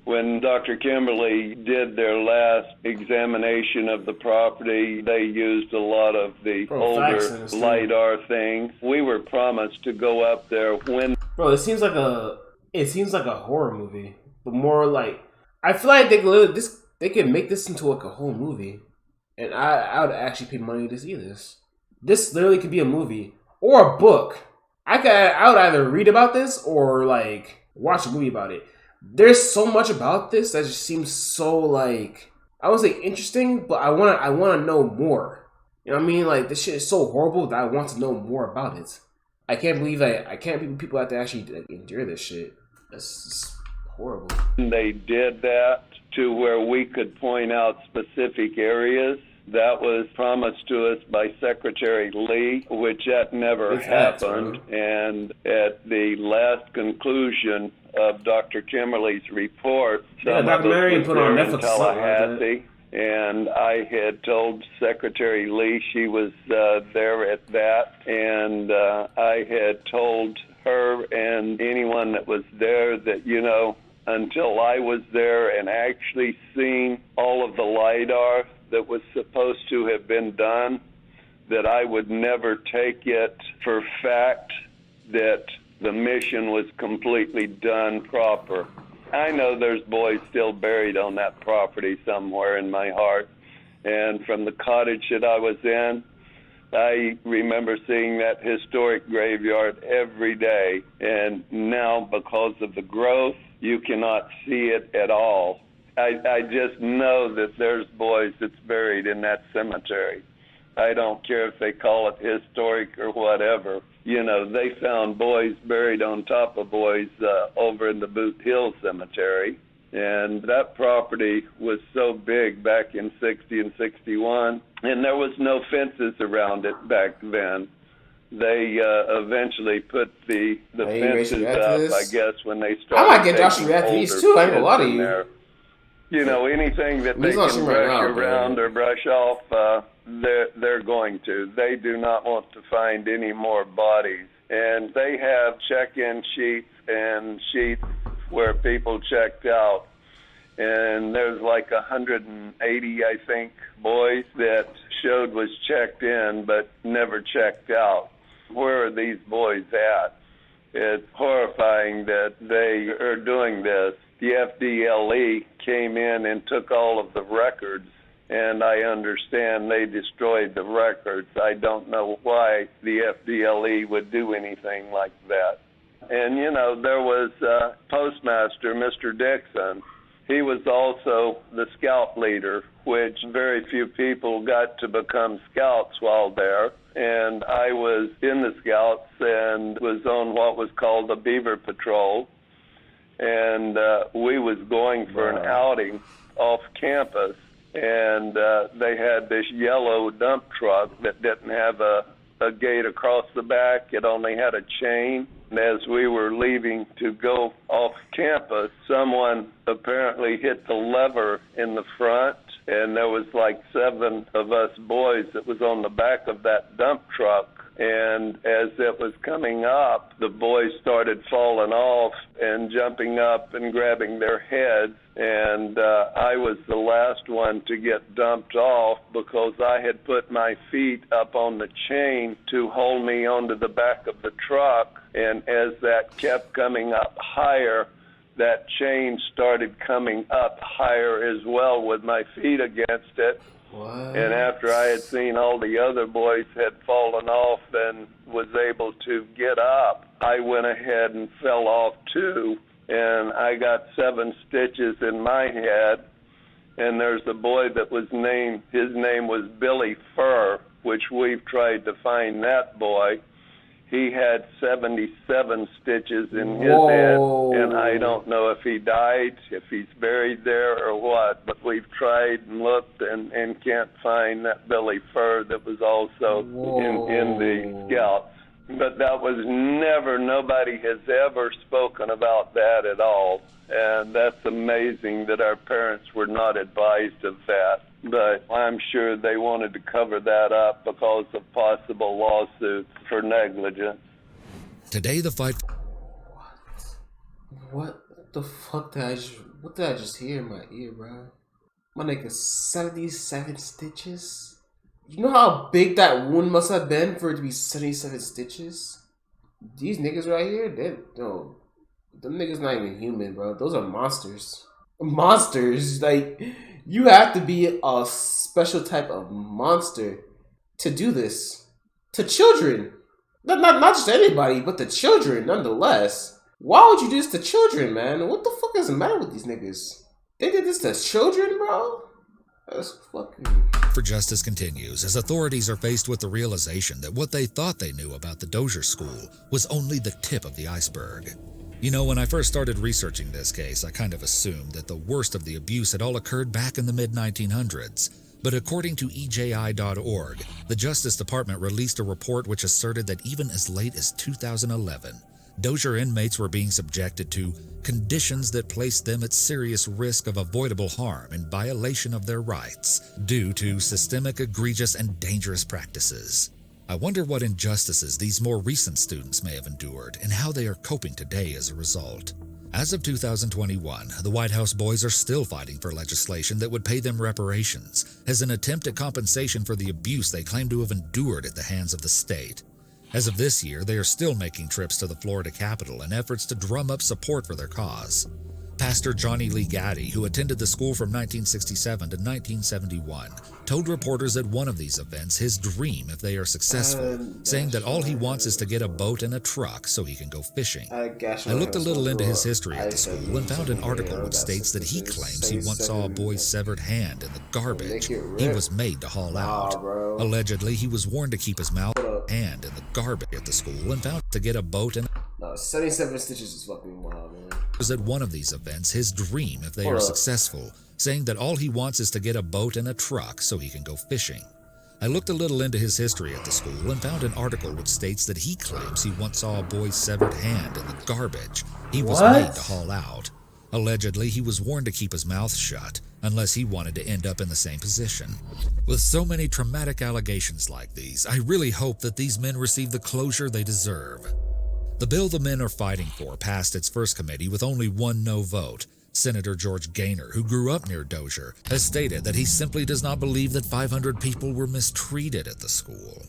When Dr. Kimberly did their last examination of the property, they used a lot of the older LiDAR things. We were promised to go up there when... Bro, it seems like a horror movie, but more like, I feel like they could make this into like a whole movie, and I would actually pay money to see this. This literally could be a movie or a book. I would either read about this or like watch a movie about it. There's so much about this that just seems so like, I would say interesting, but I wanna know more. You know what I mean? Like, this shit is so horrible that I want to know more about it. I can't believe people have to actually endure this shit. That's just horrible. They did that to where we could point out specific areas. That was promised to us by Secretary Lee, which that never happened. And at the last conclusion of Dr. Kimberly's report, some of us was there in Tallahassee, and I had told Secretary Lee she was there at that, and I had told her and anyone that was there that, you know, until I was there and actually seen all of the LiDAR that was supposed to have been done, that I would never take it for fact that the mission was completely done proper. I know there's boys still buried on that property somewhere in my heart. And from the cottage that I was in, I remember seeing that historic graveyard every day. And now, because of the growth, you cannot see it at all. I just know that there's boys that's buried in that cemetery. I don't care if they call it historic or whatever. You know, they found boys buried on top of boys over in the Boot Hill Cemetery. And that property was so big back in 60 and 61, and there was no fences around it back then. They eventually put the fences up, I guess, when they started. I might get Josh to react to these too. I have a lot of you. There. You know, anything that they can brush around or brush off, they're going to. They do not want to find any more bodies. And they have check-in sheets and sheets where people checked out. And there's like 180, I think, boys that showed was checked in but never checked out. Where are these boys at? It's horrifying that they are doing this. The FDLE came in and took all of the records, and I understand they destroyed the records. I don't know why the FDLE would do anything like that. And, you know, there was Postmaster, Mr. Dixon. He was also the scout leader, which very few people got to become scouts while there. And I was in the scouts and was on what was called the Beaver Patrol. And we was going for an outing off campus. And they had this yellow dump truck that didn't have a gate across the back. It only had a chain. And as we were leaving to go off campus, someone apparently hit the lever in the front, and there was like 7 of us boys that was on the back of that dump truck. And as it was coming up, the boys started falling off and jumping up and grabbing their heads. And I was the last one to get dumped off because I had put my feet up on the chain to hold me onto the back of the truck. And as that kept coming up higher, that chain started coming up higher as well with my feet against it. What? And after I had seen all the other boys had fallen off and was able to get up, I went ahead and fell off too. And I got 7 stitches in my head. And there's a boy that was named, his name was Billy Furr, which we've tried to find that boy. He had 77 stitches in his head, and I don't know if he died, if he's buried there or what, but we've tried and looked and can't find that Billy Furr that was also in the Scouts. But that was never, nobody has ever spoken about that at all, and that's amazing that our parents were not advised of that. But I'm sure they wanted to cover that up because of possible lawsuits for negligence. Today, the fight... What? The fuck what did I just hear in my ear, bro? My nigga, 77 stitches? You know how big that wound must have been for it to be 77 stitches? These niggas right here, them niggas not even human, bro. Those are monsters. Monsters. Like, you have to be a special type of monster to do this. To children. Not just anybody, but to children, nonetheless. Why would you do this to children, man? What the fuck is the matter with these niggas? They did this to children, bro? That's fucking... For justice continues as authorities are faced with the realization that what they thought they knew about the Dozier school was only the tip of the iceberg. You know, when I first started researching this case, I kind of assumed that the worst of the abuse had all occurred back in the mid-1900s. But according to EJI.org, the Justice Department released a report which asserted that even as late as 2011, Dozier inmates were being subjected to conditions that placed them at serious risk of avoidable harm and violation of their rights due to systemic, egregious, and dangerous practices. I wonder what injustices these more recent students may have endured and how they are coping today as a result. As of 2021, the White House boys are still fighting for legislation that would pay them reparations as an attempt at compensation for the abuse they claim to have endured at the hands of the state. As of this year, they are still making trips to the Florida Capitol in efforts to drum up support for their cause. Pastor Johnny Lee Gaddy, who attended the school from 1967 to 1971, told reporters at one of these events his dream if they are successful, saying that all he wants is to get a boat and a truck so he can go fishing. I looked a little into his history at the school and found an article which states that he claims he once saw a boy's severed hand in the garbage he was made to haul out. Allegedly, he was warned to keep his mouth and in the garbage at the school and found to get a boat and... No, 77 stitches is fucking wild, man. Was at one of these events his dream if they are successful, saying that all he wants is to get a boat and a truck so he can go fishing. I looked a little into his history at the school and found an article which states that he claims he once saw a boy's severed hand in the garbage he was made to haul out. Allegedly, he was warned to keep his mouth shut unless he wanted to end up in the same position. With so many traumatic allegations like these, I really hope that these men receive the closure they deserve. The bill the men are fighting for passed its first committee with only one no vote. Senator George Gaynor, who grew up near Dozier, has stated that he simply does not believe that 500 people were mistreated at the school.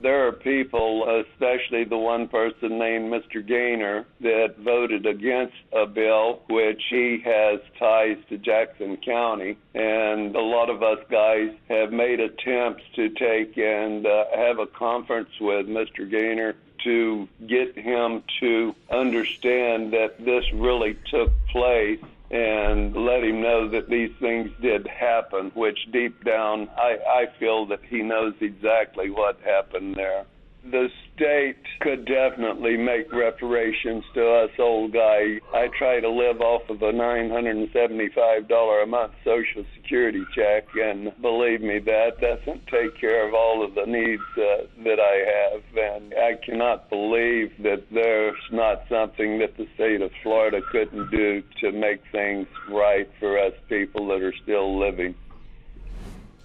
There are people, especially the one person named Mr. Gaynor, that voted against a bill which he has ties to Jackson County. And a lot of us guys have made attempts to take and have a conference with Mr. Gaynor to get him to understand that this really took place and let him know that these things did happen, which deep down I feel that he knows exactly what happened there. The state could definitely make reparations to us old guys. I try to live off of a $975 a month Social Security check, and believe me, that doesn't take care of all of the needs that I have. And I cannot believe that there's not something that the state of Florida couldn't do to make things right for us people that are still living.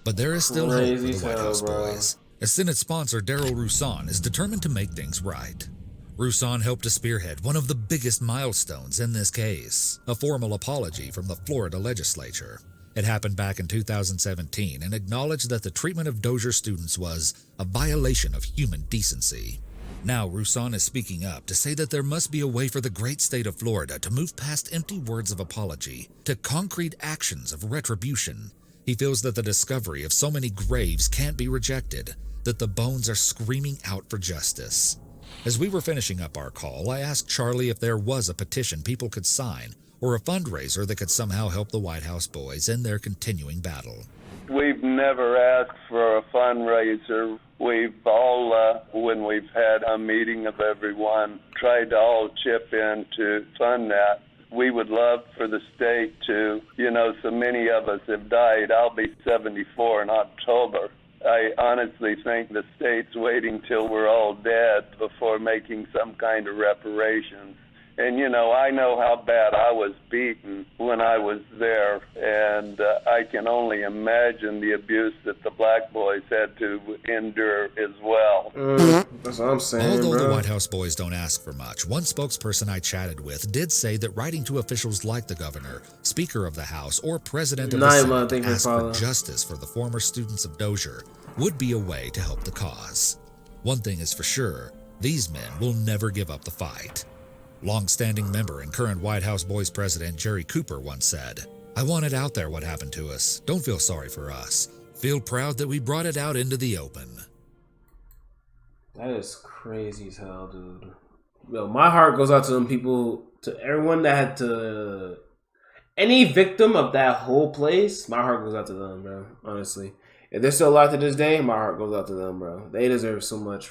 But there is still hope for the White House boys, as Senate sponsor Darrell Roussan is determined to make things right. Roussan helped to spearhead one of the biggest milestones in this case, a formal apology from the Florida legislature. It happened back in 2017 and acknowledged that the treatment of Dozier students was a violation of human decency. Now Roussan is speaking up to say that there must be a way for the great state of Florida to move past empty words of apology to concrete actions of retribution. He feels that the discovery of so many graves can't be rejected, that the bones are screaming out for justice. As we were finishing up our call, I asked Charlie if there was a petition people could sign or a fundraiser that could somehow help the White House boys in their continuing battle. We've never asked for a fundraiser. We've all, when we've had a meeting of everyone, tried to all chip in to fund that. We would love for the state to, so many of us have died. I'll be 74 in October. I honestly think the state's waiting till we're all dead before making some kind of reparations. And, you know, I know how bad I was beaten when I was there, and I can only imagine the abuse that the black boys had to endure as well. That's what I'm saying, Although bro. the White House boys don't ask for much, one spokesperson I chatted with did say that writing to officials like the governor, Speaker of the House, or President of the Senate to ask for justice for the former students of Dozier would be a way to help the cause. One thing is for sure, these men will never give up the fight. Long-standing member and current White House Boys President Jerry Cooper once said, "I want it out there what happened to us. Don't feel sorry for us. Feel proud that we brought it out into the open." That is crazy as hell, dude. Yo, my heart goes out to them people, to everyone that had to... Any victim of that whole place, my heart goes out to them, bro. Honestly. If they're still alive to this day, my heart goes out to them, bro. They deserve so much.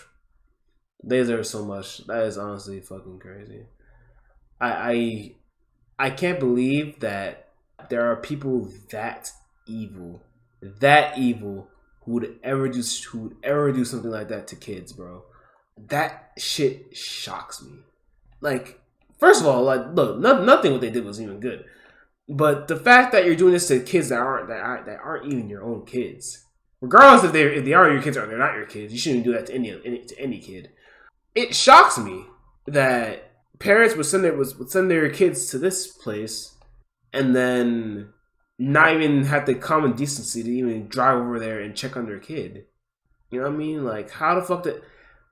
They deserve so much. That is honestly fucking crazy. I can't believe that there are people that evil who would ever do something like that to kids, bro. That shit shocks me. Like, first of all, like, look, nothing what they did was even good, but the fact that you're doing this to kids that aren't even your own kids, regardless if they are your kids or they're not your kids, you shouldn't do that to any kid. It shocks me that parents would send their kids to this place and then not even have the common decency to even drive over there and check on their kid. You know what I mean? Like, how the fuck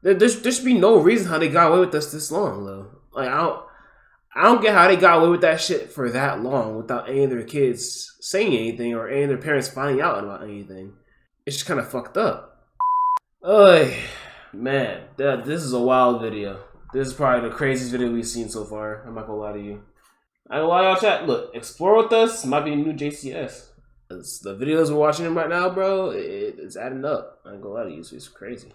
there should be no reason how they got away with this long, though. Like, I don't get how they got away with that shit for that long without any of their kids saying anything or any of their parents finding out about anything. It's just kind of fucked up. Man, this is a wild video. This is probably the craziest video we've seen so far. I'm not gonna lie to you. I ain't gonna lie, y'all chat. Look, explore with us. Might be a new JCS. The videos we're watching right now, bro, it's adding up. I ain't gonna lie to you. It's crazy.